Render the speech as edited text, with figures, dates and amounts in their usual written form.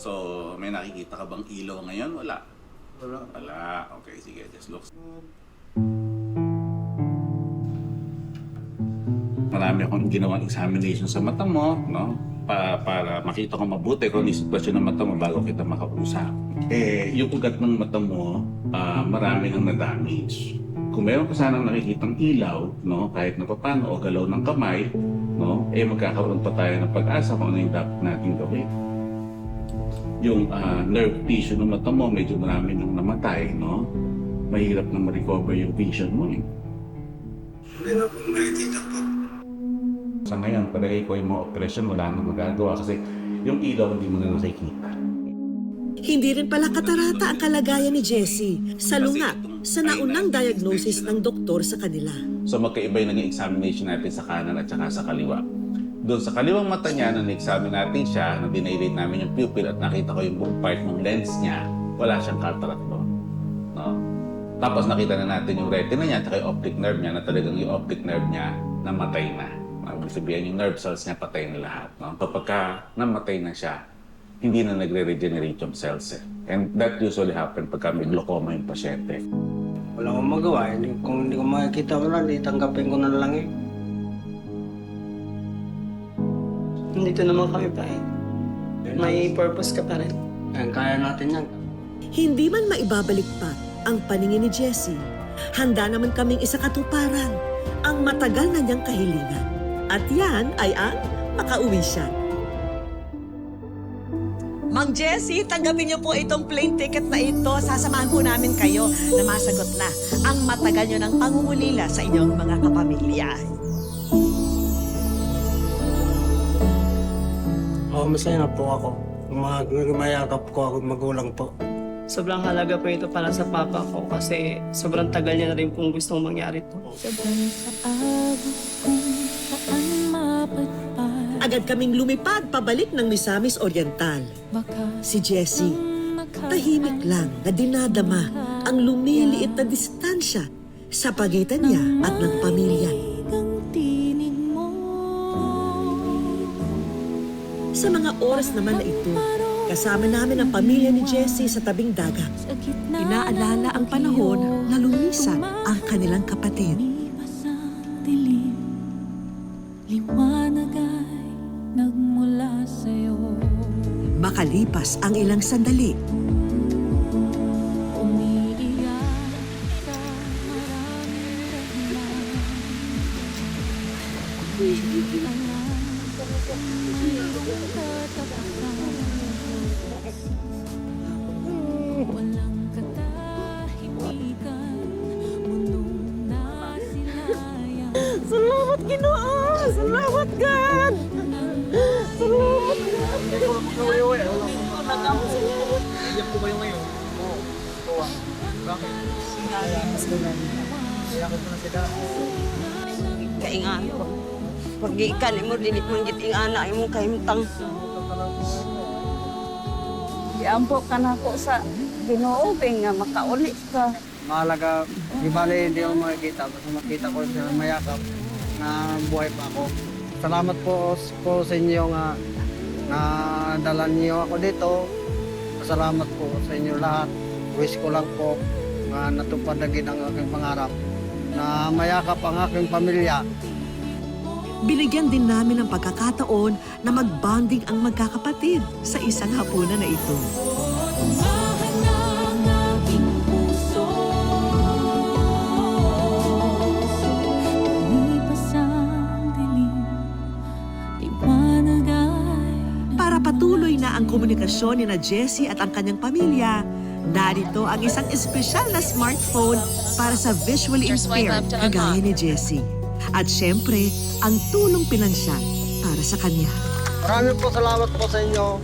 So, may nakikita ka bang ilaw ngayon? Wala. Wala. Wala. Okay, sige. Just look. Marami akong ginawang examination sa mata mo, no? Para makita ko mabuti kung ano yung sitwasyon ng mata mo bago kita makausap. Yung ugat ng mata mo, marami nang na-damage. Kung meron ka sanang nakikitang ilaw, no, kahit na paano, o galaw ng kamay, no, magkakaroon pa tayo ng pag-asa kung ano yung dapat natin gawin. Yung nerve tissue ng mata mo, medyo marami nang namatay, no? Mahirap na ma-recover yung vision mo. Hindi na po nakikita po. Sa ngayon, palagay ko yung mga operasyon, wala nang magagawa kasi yung ilaw hindi mo na nakikita. Hindi rin pala katarata ang kalagayan ni Jessie sa lungat sa naunang diagnosis ng doktor sa kanila. So magkaiba yung naging examination natin sa kanan at saka sa kaliwa. Doon sa kaliwang mata niya, nung examine natin siya, nung dinilate namin yung pupil at nakita ko yung buong part ng lens niya, wala siyang cataract doon. No? Tapos nakita na natin yung retina niya at saka yung optic nerve niya na talagang yung optic nerve niya namatay na. Ibig sabihin yung nerve cells niya patay na lahat. No? Kapag namatay na siya, hindi na nagre-regenerate yung cells. And that usually happen pagka may glaucoma yung pasyente. Wala akong magawa. Kung hindi ko makikita wala, di tanggapin ko na lang eh. Nandito naman kami pa eh. May purpose ka pa rin. Kaya natin yan. Hindi man maibabalik pa ang paningin ni Jessie, handa naman kaming isakatuparan ang matagal na niyang kahilingan. At yan ay ang makauwi siya. Mang Jessie, tanggapin niyo po itong plane ticket na ito. Sasamahan po namin kayo na masagot na ang matagal niyo ng pangungulila sa inyong mga kapamilya. Masaya na po ako. Mayakap ko ako magulang po. Sobrang halaga po ito para sa papa ko kasi sobrang tagal niya na rin kung gustong mangyari to. Agad kaming lumipad pabalik ng Misamis Oriental. Si Jessie, tahimik lang na dinadama ang lumiliit na distansya sa pagitan niya at ng pamilya. Sa mga oras naman na ito, kasama namin ang pamilya ni Jessie sa tabing dagat. Inaalala ang panahon na lumisan ang kanilang kapatid. Makalipas ang ilang sandali, salamat Ginoo! Salamat God! Salamat God! Iyak po kayo ngayon? Oo. Bakit? Iyak ko na sila. Kaingan ko. Pag-iikan mo, dinit mong giting-ana mo kahimtang. Iampo ka na ko sa Ginoo, nga makauli ka. Mahalaga, di bali hindi ako makikita. Basta makita ko sila mayakap na buhay pa ako. Salamat po sa inyo nga dala niyo ako dito. Salamat po sa inyo lahat. Wish ko lang po na natupad-agin ang aking pangarap na mayakap ang aking pamilya. Binigyan din namin ng pagkakataon na mag-bonding ang magkakapatid sa isang hapunan na ito. Para patuloy na ang komunikasyon ni na Jessie at ang kanyang pamilya, narito ang isang espesyal na smartphone para sa visually impaired kagaya ni Jessie. At syempre, ang tulong pinansyal para sa kanya. Maraming po salamat po sa inyo.